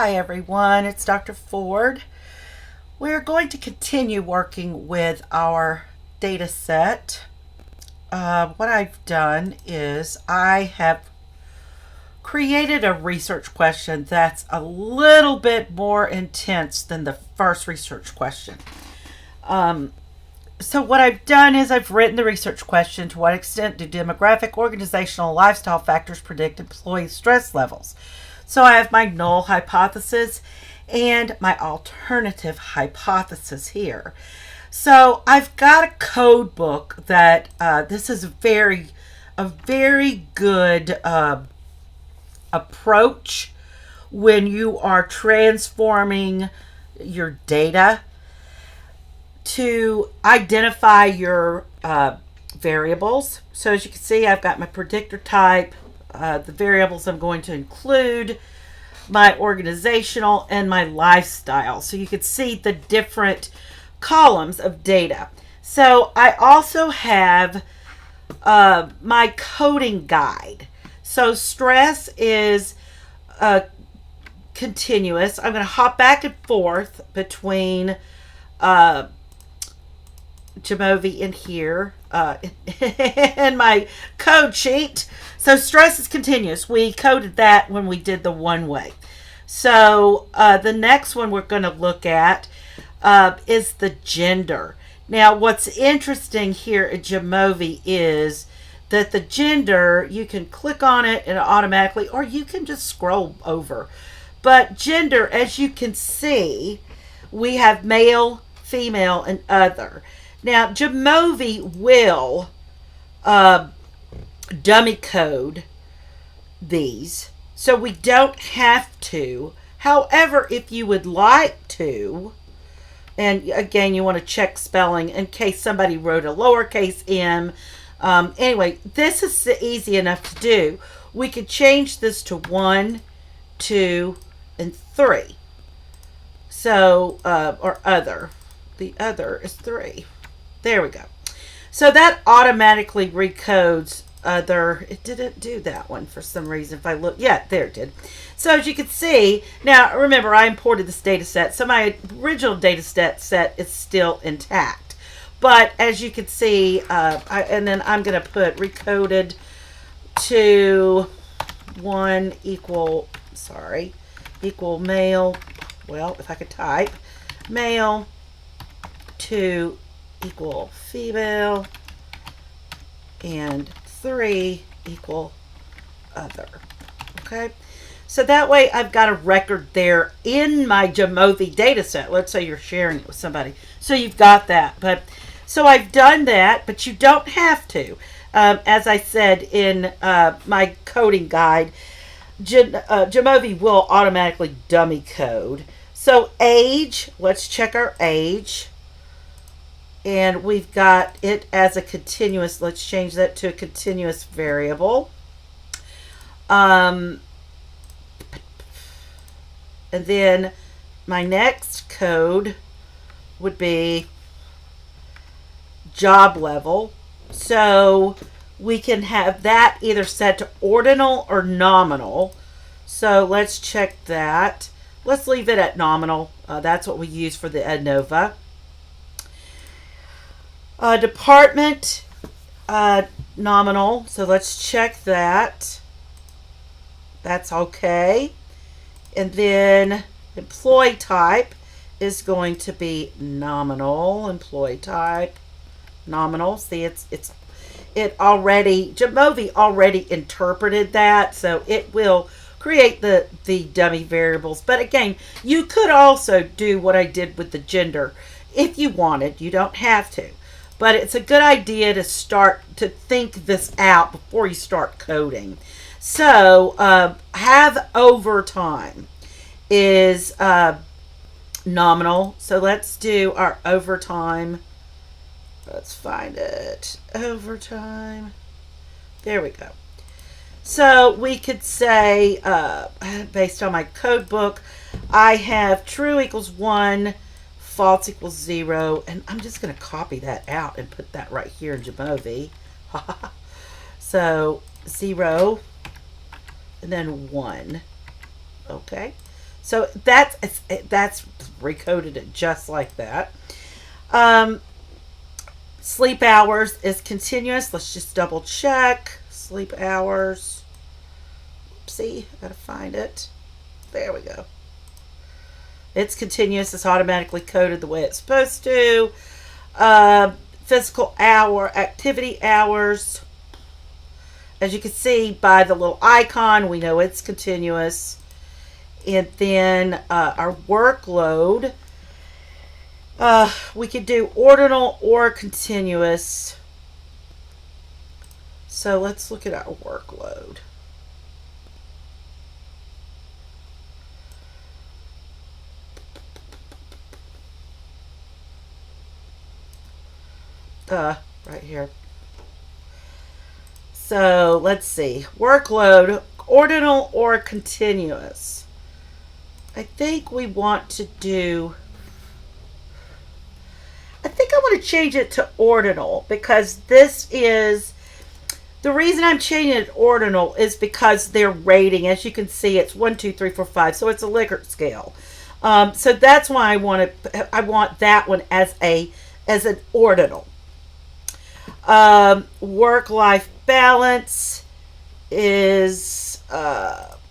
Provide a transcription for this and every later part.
Hi everyone, it's Dr. Ford. We're going to continue working with our data set. What I've done is I have created a research question that's a little bit more intense than the first research question. So what I've done is I've written the research question: to what extent do demographic, organizational, lifestyle factors predict employee stress levels? So I have my null hypothesis and my alternative hypothesis here. So I've got a code book that this is a very good approach when you are transforming your data to identify your variables. So as you can see, I've got my predictor type, the variables I'm going to include, my organizational, and my lifestyle. So you can see the different columns of data. So I also have my coding guide. So stress is continuous. I'm going to hop back and forth between Jamovi in here and my code sheet. So stress is continuous. We coded that when we did the one way. So the next one we're going to look at is the gender. Now what's interesting here at Jamovi is that the gender, you can click on it and automatically, or you can just scroll over. But gender, as you can see, we have male, female, and other. Now, Jamovi will dummy code these, so we don't have to. However, if you would like to, and again, you want to check spelling in case somebody wrote a lowercase m. Anyway, this is easy enough to do. We could change this to 1, 2, and 3. So, or other. The other is 3. There we go. So that automatically recodes other. It didn't do that one for some reason. If I look, yeah, there it did. So as you can see, now remember I imported this data set, so my original data set is still intact. But as you can see, and then I'm going to put recoded to 1 equal male. Well, if I could type, male, 2 equal female, and 3 equal other. Okay, so that way I've got a record there in my Jamovi data set. Let's say you're sharing it with somebody, so you've got that. But so I've done that, but you don't have to. As I said in my coding guide, Jamovi will automatically dummy code. So age, let's check our age. And we've got it as a continuous. Let's change that to a continuous variable. And then my next code would be job level. So we can have that either set to ordinal or nominal. So let's check that. Let's leave it at nominal. That's what we use for the ANOVA. Department, nominal. So let's check that. That's okay. And then employee type is going to be nominal. Employee type, nominal. See, Jamovi already interpreted that, so it will create the dummy variables. But again, you could also do what I did with the gender if you wanted. You don't have to. But it's a good idea to start to think this out before you start coding. So have overtime is nominal. So let's do our overtime. Let's find it. Overtime. There we go. So we could say, based on my code book, I have true equals 1, false equals 0, and I'm just going to copy that out and put that right here in Jamovi. So 0 and then 1. Okay, So that's recoded it just like that. Um, Sleep hours is continuous. Let's just double check. Sleep hours. See, gotta find it. There we go. It's continuous. It's automatically coded the way it's supposed to. Uh, Physical hour, activity hours. As you can see by the little icon, we know it's continuous. And then our workload, we could do ordinal or continuous. So let's look at our workload. Right here. So let's see. Workload, ordinal or continuous. I think we want to do, I think I want to change it to ordinal because this is, the reason I'm changing it to ordinal is because their rating, as you can see, it's 1, 2, 3, 4, 5. So it's a Likert scale. So that's why I want that one as an ordinal. Work-life balance is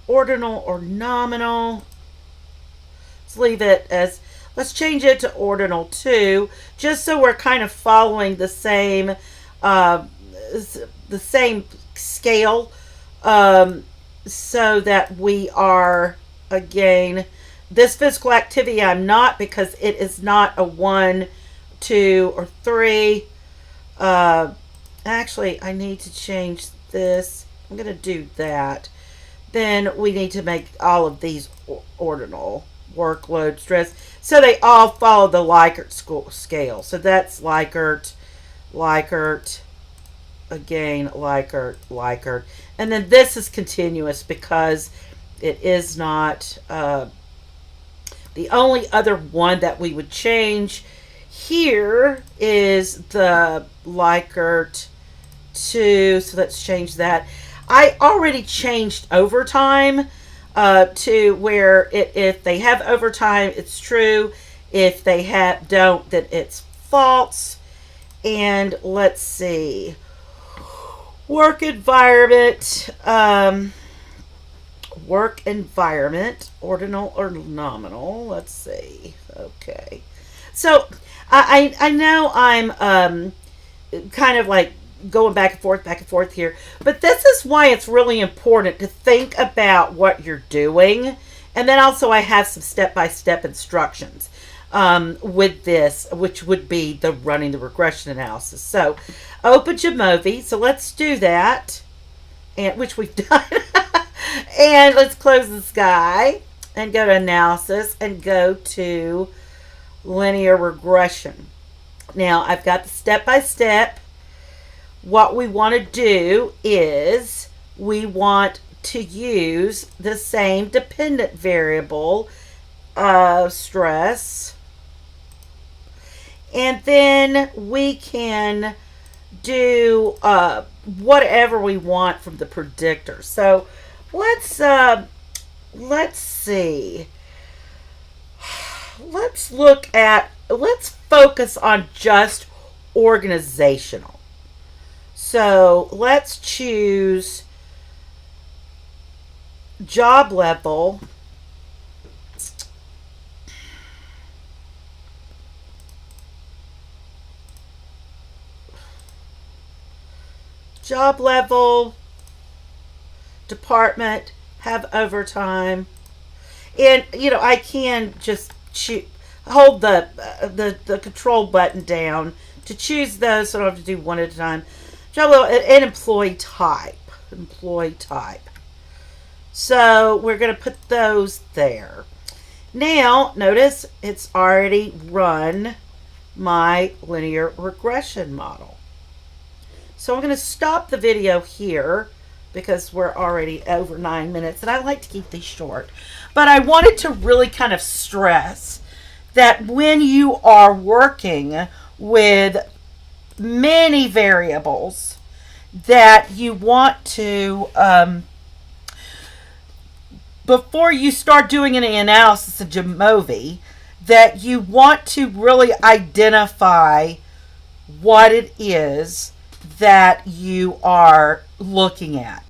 ordinal or nominal. Let's leave it as, let's change it to ordinal too, just so we're kind of following the same scale, so that we are, again, this physical activity I'm not, because it is not a 1, 2, or 3. Actually, I need to change this. I'm going to do that. Then we need to make all of these ordinal. Workload, stress. So they all follow the Likert scale. So that's Likert, Likert, again, Likert, Likert. And then this is continuous because it is not, the only other one that we would change here is the Likert 2. So let's change that. I already changed overtime to where if they have overtime, it's true. If they don't, then it's false. And let's see. Work environment. Work environment. Ordinal or nominal. Let's see. Okay. So I know I'm kind of like going back and forth here, but this is why it's really important to think about what you're doing. And then also I have some step-by-step instructions with this, which would be the running the regression analysis. So open Jamovi. So let's do that, and which we've done. And let's close this guy and go to analysis and go to linear regression. Now I've got the step-by-step. What we want to do is we want to use the same dependent variable of stress, and then we can do whatever we want from the predictor. So let's see. Let's focus on just organizational. So let's choose job level. Job level, department, have overtime. And, I can just hold the control button down to choose those, so I don't have to do one at a time. Job level and employee type. So we're going to put those there. Now, notice it's already run my linear regression model. So I'm going to stop the video here because we're already over 9 minutes, and I like to keep these short. But I wanted to really kind of stress that when you are working with many variables, that you want to before you start doing any analysis of Jamovi, that you want to really identify what it is that you are looking at.